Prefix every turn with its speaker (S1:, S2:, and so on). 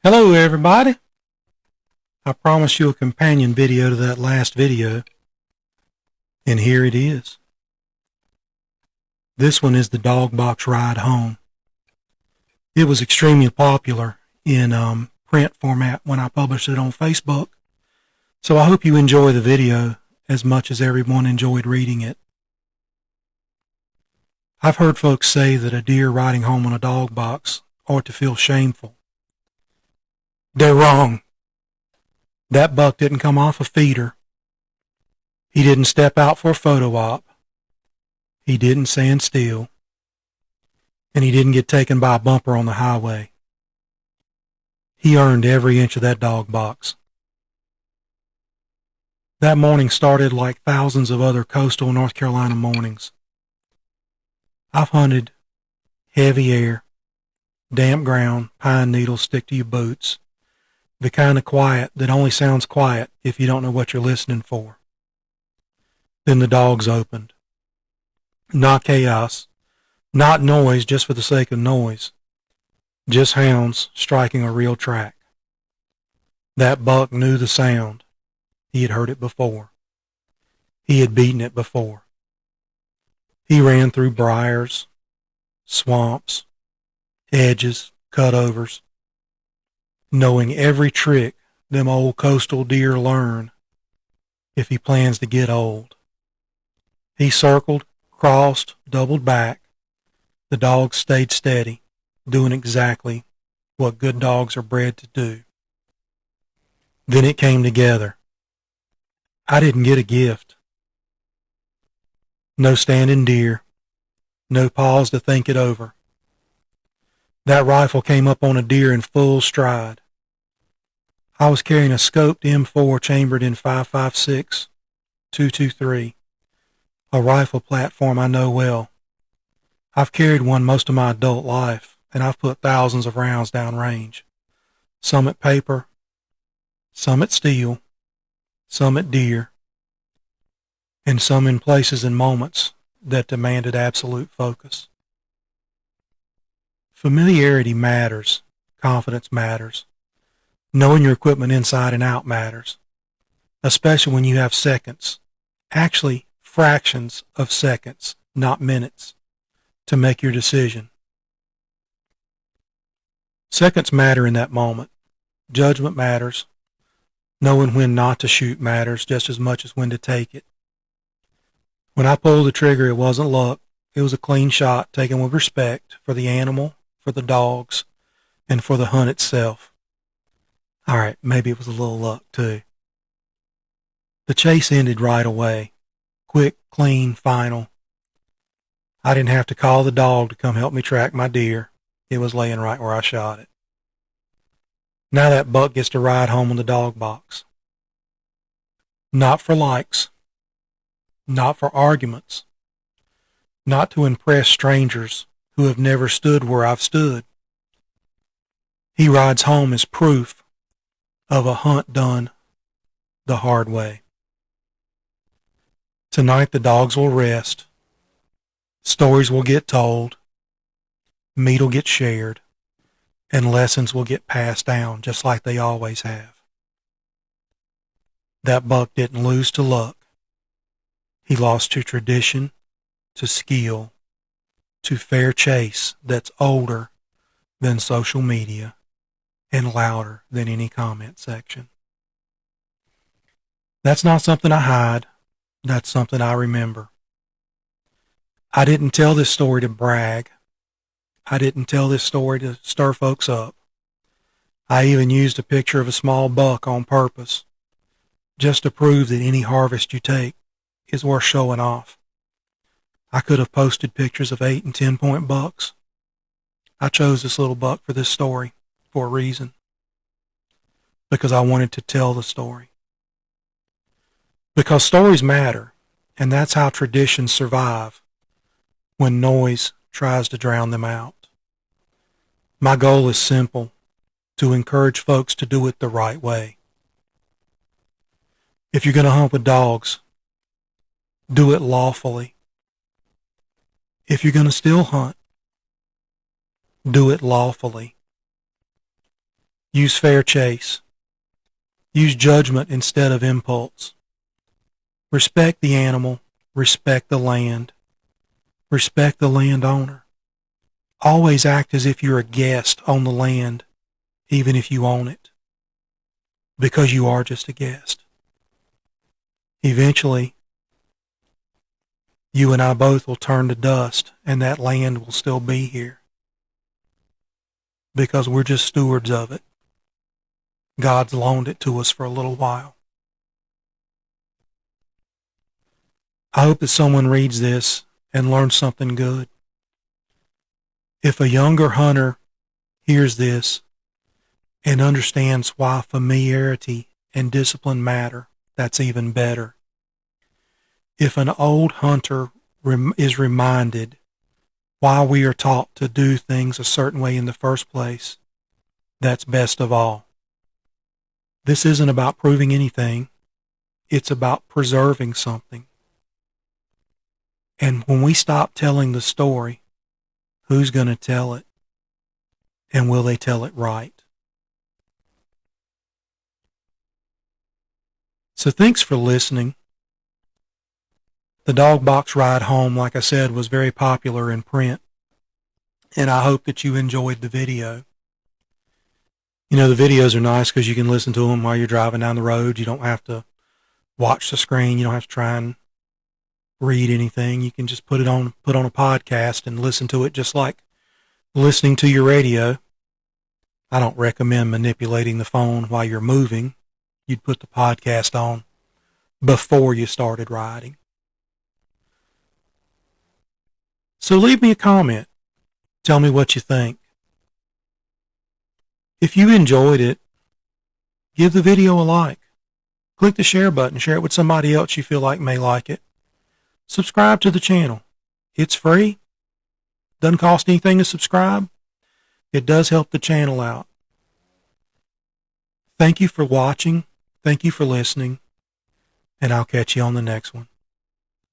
S1: Hello everybody. I promised you a companion video to that last video, and here it is. This one is the Dogbox ride home. It was extremely popular in print format when I published it on Facebook, so I hope you enjoy the video as much as everyone enjoyed reading it. I've heard folks say that a deer riding home on a dog box ought to feel shameful. They're wrong. That buck didn't come off a feeder. He didn't step out for a photo op. He didn't stand still. And he didn't get taken by a bumper on the highway. He earned every inch of that dog box. That morning started like thousands of other coastal North Carolina mornings. I've hunted heavy air, damp ground, pine needles stick to your boots, the kind of quiet that only sounds quiet if you don't know what you're listening for. Then the dogs opened. Not chaos, not noise just for the sake of noise, just hounds striking a real track. That buck knew the sound. He had heard it before. He had beaten it before. He ran through briars, swamps, hedges, cutovers, knowing every trick them old coastal deer learn if he plans to get old. He circled, crossed, doubled back. The dogs stayed steady, doing exactly what good dogs are bred to do. Then it came together. I didn't get a gift. No standing deer. No pause to think it over. That rifle came up on a deer in full stride. I was carrying a scoped M4 chambered in 5.56, 223, a rifle platform I know well. I've carried one most of my adult life, and I've put thousands of rounds down range. Some at paper, some at steel, some at deer, and some in places and moments that demanded absolute focus. Familiarity matters. Confidence matters. Knowing your equipment inside and out matters, especially when you have seconds, actually fractions of seconds, not minutes, to make your decision. Seconds matter in that moment. Judgment matters. Knowing when not to shoot matters just as much as when to take it. When I pulled the trigger, it wasn't luck. It was a clean shot taken with respect for the animal, for the dogs, and for the hunt itself. All right, maybe it was a little luck too. The chase ended right away. Quick, clean, final. I didn't have to call the dog to come help me track my deer. It was laying right where I shot it. Now that buck gets to ride home on the dog box. Not for likes. Not for arguments. Not to impress strangers who have never stood where I've stood. He rides home as proof of a hunt done the hard way. Tonight the dogs will rest. Stories will get told. Meat will get shared. And lessons will get passed down just like they always have. That buck didn't lose to luck. He lost to tradition, to skill, to fair chase that's older than social media and louder than any comment section. That's not something I hide. That's something I remember. I didn't tell this story to brag. I didn't tell this story to stir folks up. I even used a picture of a small buck on purpose, just to prove that any harvest you take is worth showing off. I could have posted pictures of 8 and 10-point bucks. I chose this little buck for this story for a reason, because I wanted to tell the story. Because stories matter, and that's how traditions survive when noise tries to drown them out. My goal is simple, to encourage folks to do it the right way. If you're going to hunt with dogs, do it lawfully. If you're going to still hunt, do it lawfully. Use fair chase. Use judgment instead of impulse. Respect the animal. Respect the land. Respect the landowner. Always act as if you're a guest on the land, even if you own it, because you are just a guest. Eventually, you and I both will turn to dust, and that land will still be here, because we're just stewards of it. God's loaned it to us for a little while. I hope that someone reads this and learns something good. If a younger hunter hears this and understands why familiarity and discipline matter, that's even better. If an old hunter is reminded why we are taught to do things a certain way in the first place, that's best of all. This isn't about proving anything. It's about preserving something. And when we stop telling the story, who's going to tell it? And will they tell it right? So thanks for listening. The Dogbox ride home, like I said, was very popular in print. And I hope that you enjoyed the video. You know, the videos are nice because you can listen to them while you're driving down the road. You don't have to watch the screen. You don't have to try and read anything. You can just put on a podcast and listen to it just like listening to your radio. I don't recommend manipulating the phone while you're moving. You'd put the podcast on before you started riding. So leave me a comment. Tell me what you think. If you enjoyed it, give the video a like. Click the share button. Share it with somebody else you feel like may like it. Subscribe to the channel. It's free. Doesn't cost anything to subscribe. It does help the channel out. Thank you for watching. Thank you for listening. And I'll catch you on the next one.